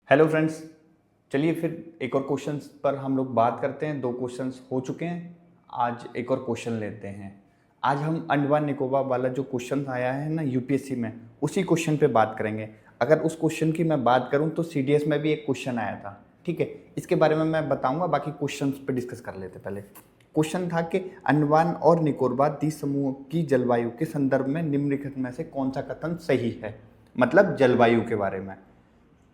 Hello friends, चलिए फिर एक और क्वेश्चंस पर हम लोग बात करते हैं। 2 क्वेश्चंस हो चुके हैं, आज एक और क्वेश्चन लेते हैं। आज हम अंडमान निकोबार वाला जो क्वेश्चन आया है ना यूपीएससी में, उसी क्वेश्चन पे बात करेंगे। अगर उस क्वेश्चन की मैं बात करूं तो सीडीएस में भी एक क्वेश्चन आया था, ठीक है। इसके बारे में मैं बताऊंगा, बाकी क्वेश्चंस पे डिस्कस कर लेते पहले। क्वेश्चन था कि अंडमान और निकोबार द्वीप समूह की जलवायु के संदर्भ में निम्नलिखित में से कौन सा कथन सही है, मतलब जलवायु के बारे में।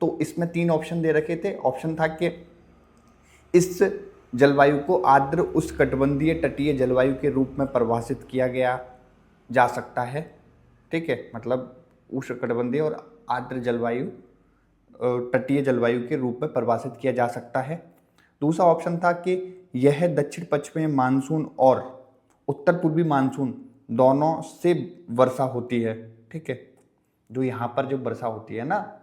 तो इसमें 3 ऑप्शन दे रखे थे। ऑप्शन था कि इस जलवायु को आर्द्र उष्णकटिबंधीय तटीय जलवायु के रूप में परिभाषित किया गया जा सकता है, ठीक है। मतलब उष्णकटिबंधीय और आर्द्र जलवायु तटीय जलवायु के रूप में परिभाषित किया जा सकता है। दूसरा ऑप्शन था कि यह दक्षिण पश्चिमी मानसून और उत्तर पूर्वी मानसून दोनों से वर्षा होती है, ठीक है। जो यहाँ पर जो वर्षा होती है ना,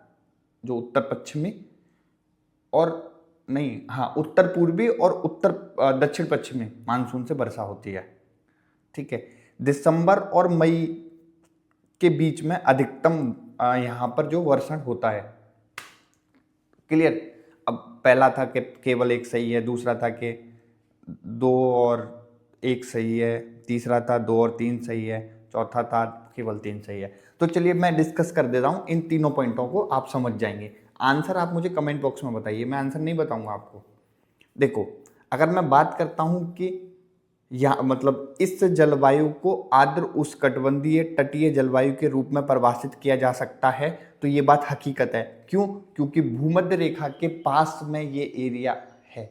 जो उत्तर पश्चिमी और नहीं, हाँ, उत्तर पूर्वी और उत्तर दक्षिण पश्चिमी मानसून से वर्षा होती है, ठीक है। दिसंबर और मई के बीच में अधिकतम यहाँ पर जो वर्षण होता है। क्लियर। अब पहला था कि केवल 1 सही है, दूसरा था कि 2 और 1 सही है, तीसरा था 2 और 3 सही है, चौथा था केवल 3 सही है। तो चलिए मैं डिस्कस कर देता हूँ, इन तीनों पॉइंटों को आप समझ जाएंगे। आंसर आप मुझे कमेंट बॉक्स में बताइए, मैं आंसर नहीं बताऊंगा आपको। देखो, अगर मैं बात करता हूं कि या मतलब इस जलवायु को आर्द्र उष्णकटिबंधीय तटीय जलवायु के रूप में परिभाषित किया जा सकता है, तो ये बात हकीकत है। क्यों? क्योंकि भूमध्य रेखा के पास में ये एरिया है।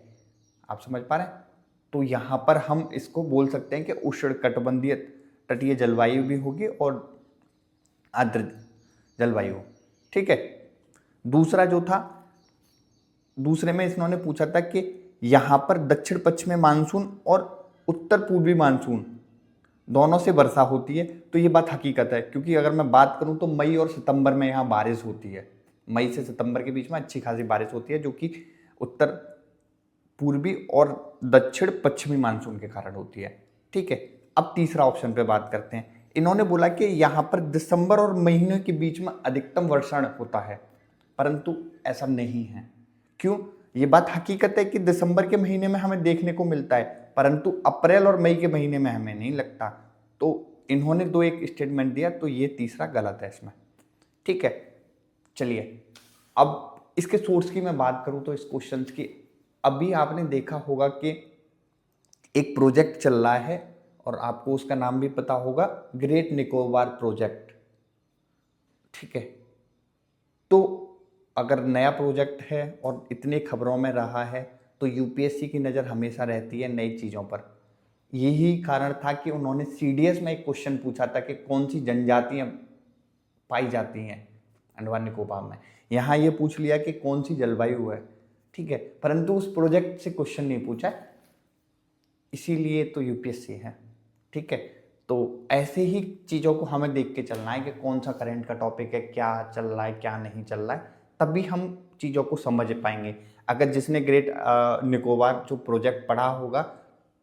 आप समझ पा रहे हैं? तो यहां पर हम इसको बोल सकते हैं कि उष्णकटिबंधीय तटीय जलवायु भी होगी और आर्द्र जलवायु, ठीक है। दूसरा जो था, दूसरे में इन्होंने पूछा था कि यहां पर दक्षिण पश्चिमी मानसून और उत्तर पूर्वी मानसून दोनों से वर्षा होती है, तो ये बात हकीकत है। क्योंकि अगर मैं बात करूं तो मई और सितंबर में यहाँ बारिश होती है। मई से सितंबर के बीच में अच्छी खासी बारिश होती है, जो कि उत्तर पूर्वी और दक्षिण पश्चिमी मानसून के कारण होती है, ठीक है। अब तीसरा ऑप्शन पे बात करते हैं। इन्होंने बोला कि यहाँ पर दिसंबर और महीने के बीच में अधिकतम वर्षण होता है, परंतु ऐसा नहीं है। क्यों? ये बात हकीकत है कि दिसंबर के महीने में हमें देखने को मिलता है, परंतु अप्रैल और मई के महीने में हमें नहीं लगता। तो इन्होंने एक स्टेटमेंट दिया, तो ये तीसरा गलत है इसमें, ठीक है। चलिए, अब इसके सोर्स की मैं बात करूं तो इस क्वेश्चन की, अभी आपने देखा होगा कि एक प्रोजेक्ट चल रहा है और आपको उसका नाम भी पता होगा, ग्रेट निकोबार प्रोजेक्ट, ठीक है। तो अगर नया प्रोजेक्ट है और इतनी खबरों में रहा है, तो यूपीएससी की नज़र हमेशा रहती है नई चीज़ों पर। यही कारण था कि उन्होंने सीडीएस में एक क्वेश्चन पूछा था कि कौन सी जनजातियां पाई जाती हैं अंडमान निकोबार में। यहाँ ये पूछ लिया कि कौन सी जलवायु है, ठीक है, परंतु उस प्रोजेक्ट से क्वेश्चन नहीं पूछा, इसीलिए तो यूपीएससी है, ठीक है। तो ऐसे ही चीज़ों को हमें देख के चलना है कि कौन सा करंट का टॉपिक है, क्या चल रहा है, क्या नहीं चल रहा है, तभी हम चीज़ों को समझ पाएंगे। अगर जिसने ग्रेट निकोबार जो प्रोजेक्ट पढ़ा होगा,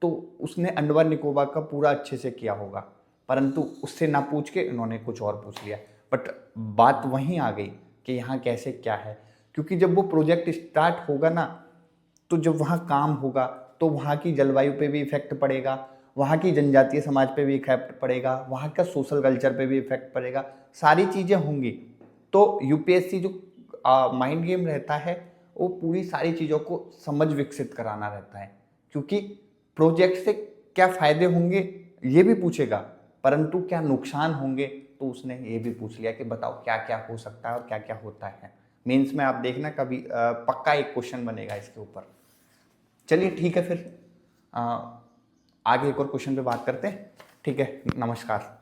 तो उसने अंडमान निकोबार का पूरा अच्छे से किया होगा, परंतु उससे ना पूछ के इन्होंने कुछ और पूछ लिया। बट बात वहीं आ गई कि यहाँ कैसे क्या है, क्योंकि जब वो प्रोजेक्ट स्टार्ट होगा ना, तो जब वहाँ काम होगा तो वहाँ की जलवायु पे भी इफेक्ट पड़ेगा, वहाँ की जनजातीय समाज पे भी इफेक्ट पड़ेगा, वहाँ का सोशल कल्चर पे भी इफेक्ट पड़ेगा, सारी चीज़ें होंगी। तो यूपीएससी जो माइंड गेम रहता है, वो पूरी सारी चीज़ों को समझ विकसित कराना रहता है। क्योंकि प्रोजेक्ट से क्या फ़ायदे होंगे ये भी पूछेगा, परंतु क्या नुकसान होंगे, तो उसने ये भी पूछ लिया कि बताओ क्या क्या हो सकता है और क्या क्या होता है। मेंस में आप देखना कभी पक्का एक क्वेश्चन बनेगा इसके ऊपर। चलिए ठीक है, फिर आगे एक और क्वेश्चन पे बात करते हैं, ठीक है। नमस्कार।